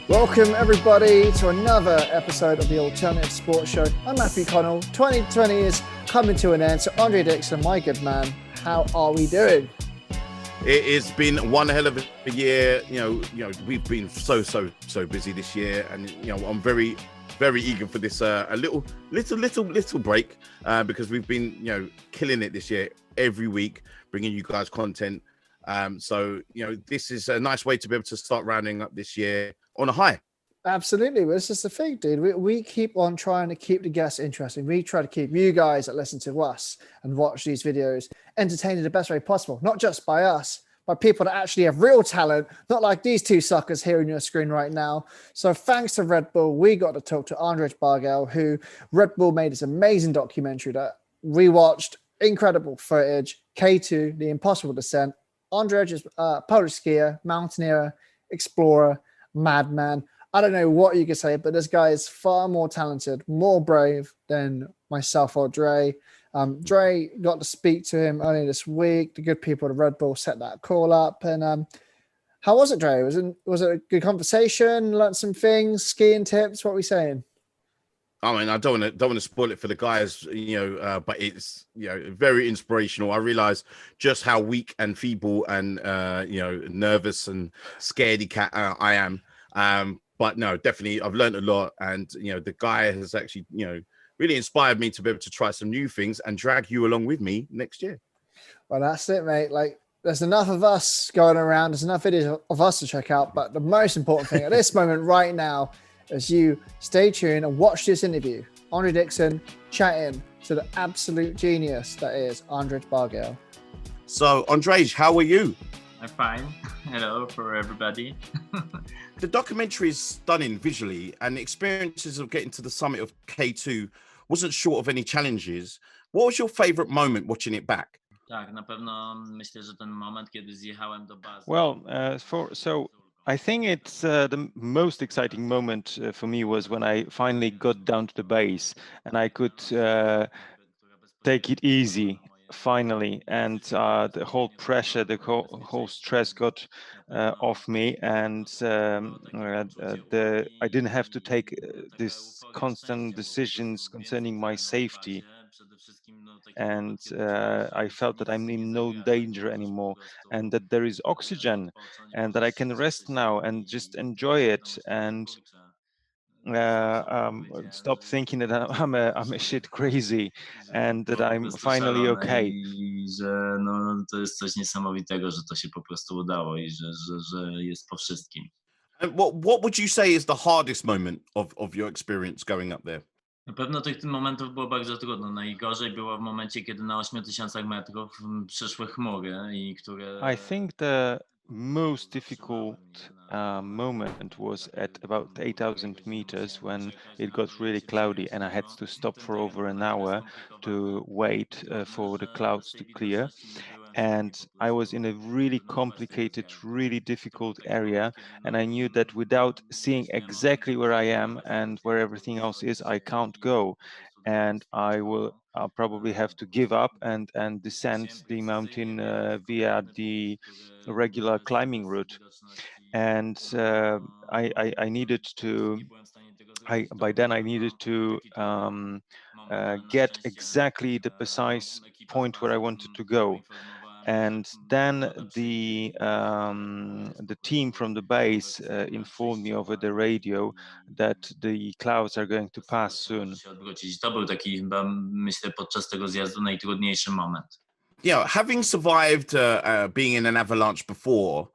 Welcome everybody to another episode of the Alternative Sports Show. I'm Matthew Connell. 2020 is coming to an end. So Andrzej Dixon, my good man, how are we doing? It has been one hell of a year. You know, we've been so busy this year, and I'm very eager for this a little break because we've been killing it this year every week, bringing you guys content. So this is a nice way to be able to start rounding up this year on a high. Absolutely. Well, this is the thing, dude. We keep on trying to keep the guests interesting. We try to keep you guys that listen to us and watch these videos entertained in the best way possible, not just by us, by people that actually have real talent, not like these two suckers here on your screen right now. So thanks to Red Bull, we got to talk to Andrzej Bargiel, who Red Bull made this amazing documentary that we watched. Incredible footage. K2, The Impossible Descent. Andrzej is a Polish skier, mountaineer, explorer, madman. I don't know what you could say, but this guy is far more talented, more brave than myself or Dre. Dre got to speak to him earlier this week. The good people at Red Bull set that call up. And how was it, Dre? Was it a good conversation? Learned some things, skiing tips? What are we saying? I mean, I don't want to spoil it for the guys, but it's very inspirational. I realize just how weak and feeble and nervous and scaredy cat I am. But no, definitely, I've learned a lot, and the guy has actually really inspired me to be able to try some new things and drag you along with me next year. Well, that's it, mate. Like, there's enough of us going around. There's enough videos of us to check out. But the most important thing at this moment right now is you stay tuned and watch this interview. Andrzej Dixon chatting to the absolute genius that is Andrzej Bargiel. So, Andrzej, how are you? I'm fine. Hello for everybody. The documentary is stunning visually, and the experiences of getting to the summit of K2 wasn't short of any challenges. What was your favorite moment watching it back? Tak, na pewno myślę, że ten moment, kiedy zjechałem do bazy. Well, so I think it's the most exciting moment for me was when I finally got down to the base and I could take it easy finally, and the whole pressure, the whole stress got off me, and I didn't have to take these constant decisions concerning my safety. And I felt that I'm in no danger anymore, and that there is oxygen, and that I can rest now and just enjoy it, and stop thinking that I'm a shit crazy, and that I'm finally okay. I że to jest coś niesamowitego, że to się po prostu udało i że jest po wszystkim. And what would you say is the hardest moment of your experience going up there? Na pewno tych momentów było bardzo trudno. Najgorzej było w momencie, kiedy na 8000 metrów przyszły chmury i które... I think the most difficult moment was at about 8,000 meters when it got really cloudy and I had to stop for over an hour to wait for the clouds to clear. And I was in a really complicated, really difficult area, and I knew that without seeing exactly where I am and where everything else is, I can't go, and I'll probably have to give up and descend the mountain via the regular climbing route. And I needed to. By then I needed to get exactly the precise point where I wanted to go. And then the team from the base informed me over the radio that the clouds are going to pass soon. To był taki chyba, myślę, podczas tego zjazdu najtrudniejszy moment. Having survived being in an avalanche before,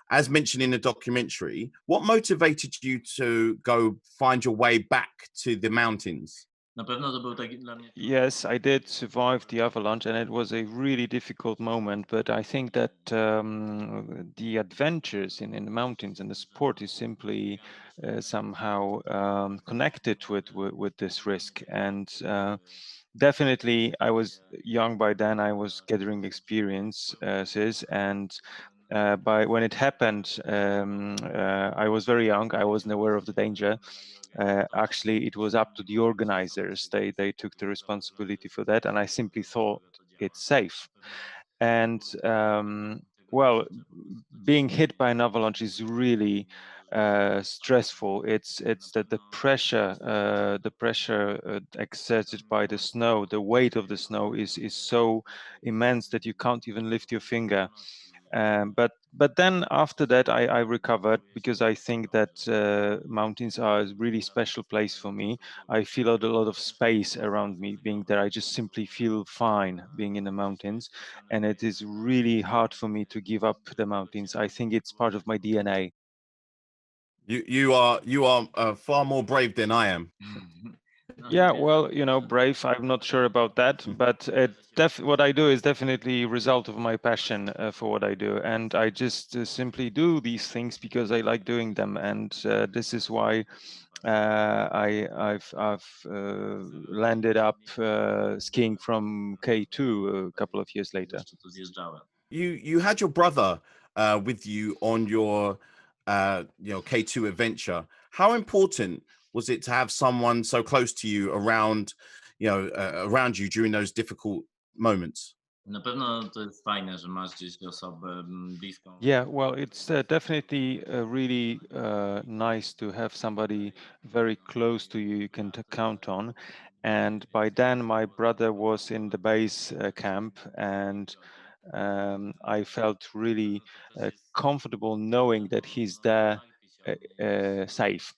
as mentioned in the documentary, what motivated you to go find your way back to the mountains? Na pewno to był taki dla mnie... Yes, I did survive the avalanche, and it was a really difficult moment. But I think that the adventures in the mountains and the sport is simply somehow connected with this risk. And definitely, I was young by then. I was gathering experiences, and by when it happened, I was very young. I wasn't aware of the danger. Actually, it was up to the organizers. They took the responsibility for that, and I simply thought it's safe. And Well, being hit by an avalanche is really stressful. It's that the pressure exerted by the snow, the weight of the snow is so immense that you can't even lift your finger. But then after that, I recovered, because I think that mountains are a really special place for me. I feel a lot of space around me being there. I just simply feel fine being in the mountains, and it is really hard for me to give up the mountains. I think it's part of my DNA. You are far more brave than I am. Yeah, well, brave, I'm not sure about that, but what I do is definitely a result of my passion for what I do. And I just simply do these things because I like doing them. And this is why I've landed up skiing from K2 a couple of years later. You had your brother with you on your K2 adventure. How important was it to have someone so close to you around around you during those difficult moments? Na pewno to jest fajne, że masz gdzieś osobę bliską. Yeah, well, it's definitely really nice to have somebody very close to you can count on. And by then, my brother was in the base camp, and I felt really comfortable knowing that he's there safe.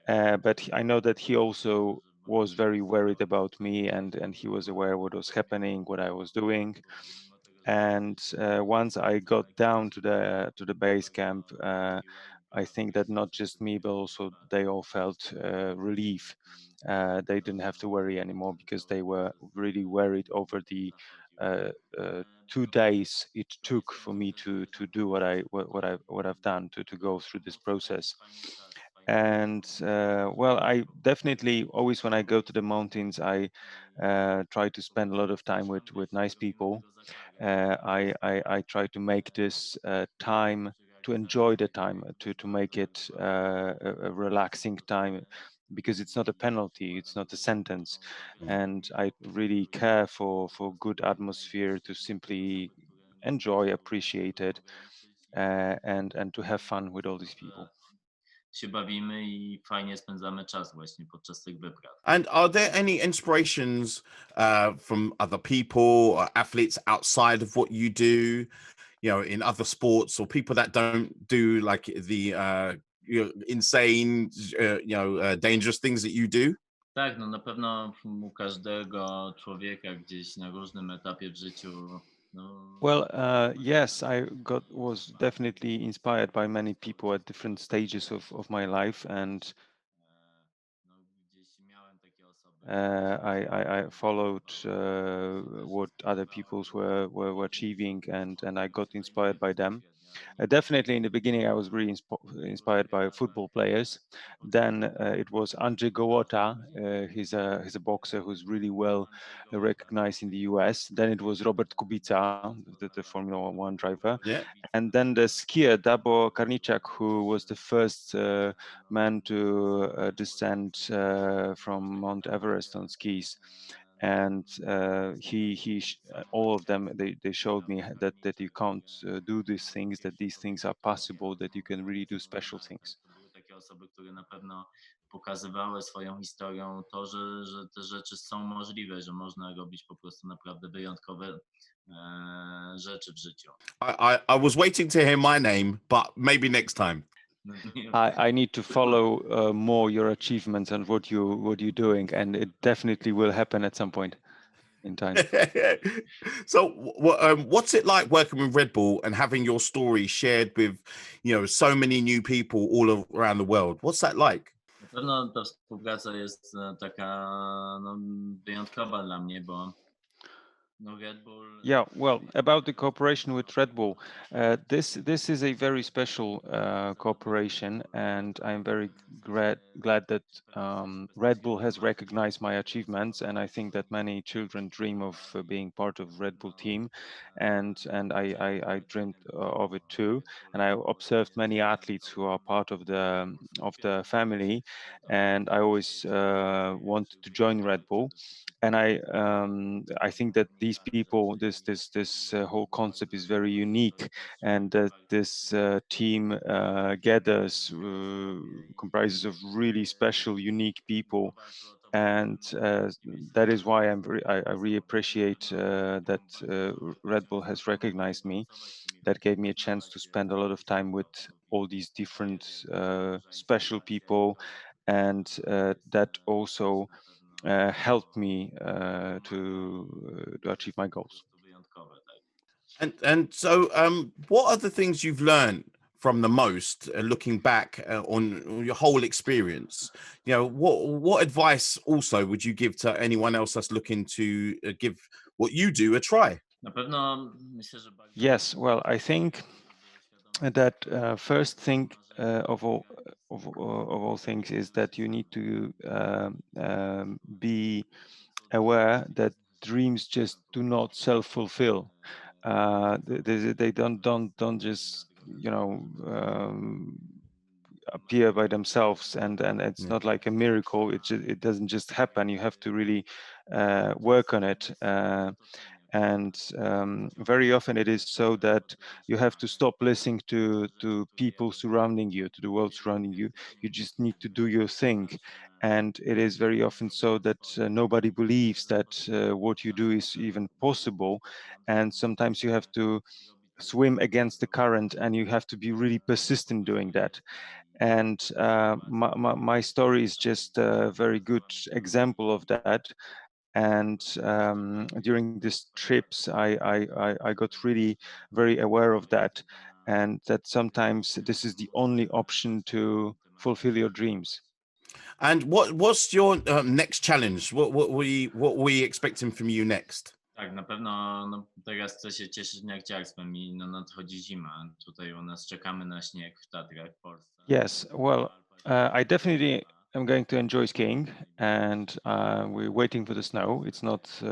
But I know that he also was very worried about me, and he was aware what was happening, what I was doing. And once I got down to the base camp, I think that not just me, but also they all felt relief. They didn't have to worry anymore, because they were really worried over the 2 days it took for me to do what I've done to go through this process. And well, I definitely always, when I go to the mountains, I try to spend a lot of time with nice people. I try to make this time, to enjoy the time, to make it a relaxing time, because it's not a penalty, it's not a sentence. And I really care for good atmosphere, to simply enjoy, appreciate it, and to have fun with all these people. Się bawimy i fajnie spędzamy czas właśnie podczas tych wypraw. And are there any inspirations from other people or athletes outside of what you do, in other sports, or people that don't do like the insane, dangerous things that you do? Tak, no na pewno u każdego człowieka gdzieś na różnym etapie w życiu. No, Well, yes, I was definitely inspired by many people at different stages of my life, and no gdzieś miałem takie osoby. I followed what other peoples were achieving, and I got inspired by them. Definitely in the beginning, I was really inspired by football players. Then it was Andrzej Gołota. He's a boxer who's really well recognized in the US. Then it was Robert Kubica, the Formula One driver. Yeah. And then the skier Dabo Karniczak, who was the first man to descend from Mount Everest on skis. And all of them, they showed me that you can't do these things, that these things are possible, that you can really do special things. To były takie osoby, które na pewno pokazywały swoją historią to, że te rzeczy są możliwe, że można robić po prostu naprawdę wyjątkowe rzeczy w życiu. I was waiting to hear my name, but maybe next time. I need to follow more your achievements and what you're doing, and it definitely will happen at some point in time. So what's it like working with Red Bull and having your story shared with so many new people all around the world? What's that like? Na pewno ta współpraca jest taka wyjątkowa dla mnie, bo Red Bull. Yeah, well, about the cooperation with Red Bull, this is a very special cooperation, and I'm very glad that Red Bull has recognized my achievements, and I think that many children dream of being part of Red Bull team, and I dreamed of it too, and I observed many athletes who are part of the family, and I always wanted to join Red Bull. And I think that these people, this whole concept is very unique, and that this team gathers comprises of really special, unique people, and that is why I really appreciate that Red Bull has recognized me. That gave me a chance to spend a lot of time with all these different special people, and that also helped me to achieve my goals. And so, what are the things you've learned from the most, looking back on your whole experience? You know, what advice also would you give to anyone else that's looking to give what you do a try? Yes, well, I think that first thing of all things is that you need to be aware that dreams just do not self-fulfill. They don't just, you know, appear by themselves, and it's not like a miracle. It doesn't just happen. You have to really work on it. And very often it is so that you have to stop listening to people surrounding you, to the world surrounding you. You just need to do your thing. And it is very often so that nobody believes that what you do is even possible. And sometimes you have to swim against the current, and you have to be really persistent doing that. And my story is just a very good example of that. And during these trips, I got really very aware of that, and that sometimes this is the only option to fulfill your dreams. And what's your next challenge? What we expecting from you next? Tak, na pewno teraz chcę się cieszyć narciarstwem i nadchodzi zima. Tutaj u nas czekamy na śnieg w Tatrach w Polsce. Yes, well, I definitely am going to enjoy skiing, and we're waiting for the snow. It's not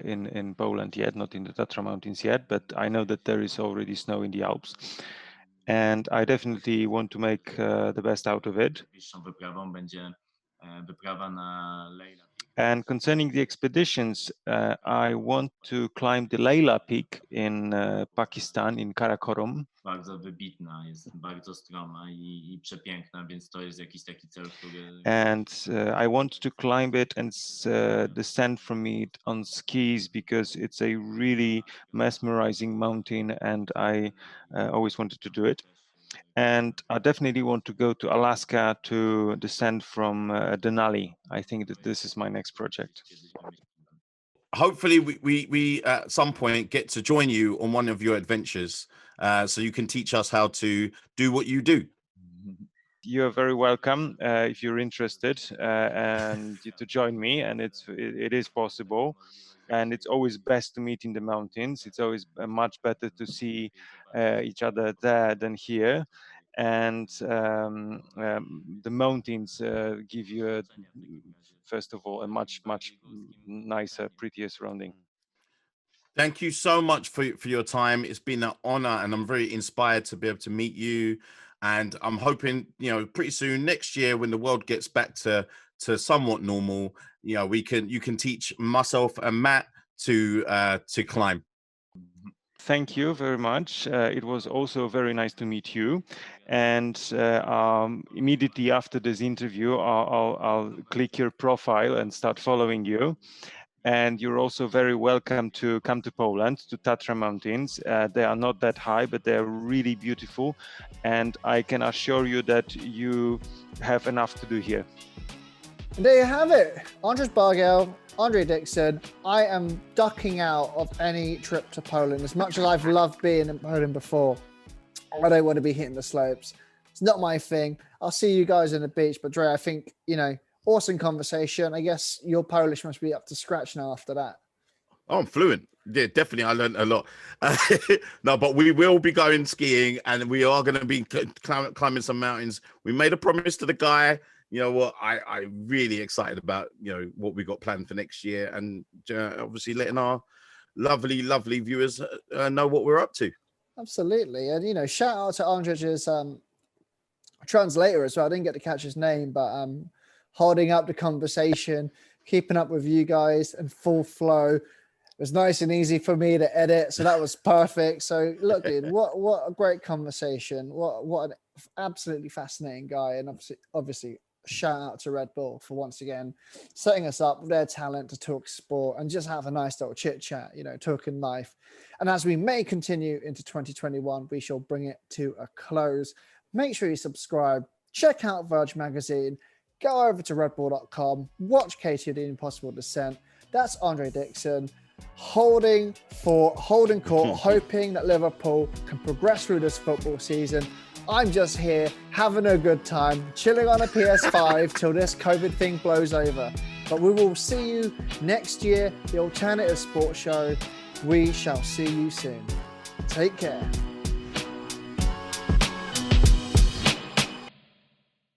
in Poland yet, not in the Tatra Mountains yet, but I know that there is already snow in the Alps. And I definitely want to make the best out of it. Najbliższą wyprawą będzie wyprawa na Leila Peak. And concerning the expeditions, I want to climb the Layla Peak in Pakistan, in Karakoram. Bardzo wybitna, jest bardzo stroma i przepiękna, więc to jest jakiś taki cel, który... And I want to climb it and descend from it on skis, because it's a really mesmerizing mountain, and I always wanted to do it. And I definitely want to go to Alaska to descend from Denali. I think that this is my next project. Hopefully we at some point get to join you on one of your adventures, so you can teach us how to do what you do. You're very welcome if you're interested, and to join me. And it is possible, and it's always best to meet in the mountains. It's always much better to see each other there than here. And the mountains give you first of all a much nicer, prettier surrounding. Thank you so much for your time. It's been an honor, and I'm very inspired to be able to meet you. And I'm hoping, you know, pretty soon next year, when the world gets back to somewhat normal, you know, you can teach myself and Matt to climb. Thank you very much. It was also very nice to meet you. And immediately after this interview, I'll click your profile and start following you. And you're also very welcome to come to Poland, to Tatra Mountains. They are not that high, but they're really beautiful. And I can assure you that you have enough to do here. And there you have it. Andrzej Bargiel, Andrzej Dixon. I am ducking out of any trip to Poland. As much as I've loved being in Poland before, I don't want to be hitting the slopes. It's not my thing. I'll see you guys on the beach. But Dre, I think, you know, awesome conversation. I guess your Polish must be up to scratch now after that. Oh, I'm fluent. Yeah, definitely. I learned a lot. No, but we will be going skiing, and we are going to be climbing some mountains. We made a promise to the guy. You know what? I'm really excited about, you know, what we got planned for next year, and obviously letting our lovely viewers know what we're up to. Absolutely. And, you know, shout out to Andrzej's translator as well. I didn't get to catch his name, but holding up the conversation, keeping up with you guys in full flow. It was nice and easy for me to edit, so that was perfect. So look, dude, what a great conversation. What an absolutely fascinating guy, and obviously shout out to Red Bull for once again setting us up with their talent to talk sport and just have a nice little chit chat, you know, talking life. And as we may continue into 2021, we shall bring it to a close. Make sure you subscribe, check out Verge Magazine, go over to redbull.com, watch KTD Impossible Descent. That's Andre Dixon holding court, hoping that Liverpool can progress through this football season. I'm just here having a good time, chilling on a PS5 till this COVID thing blows over. But we will see you next year, the Alternative Sports Show. We shall see you soon. Take care.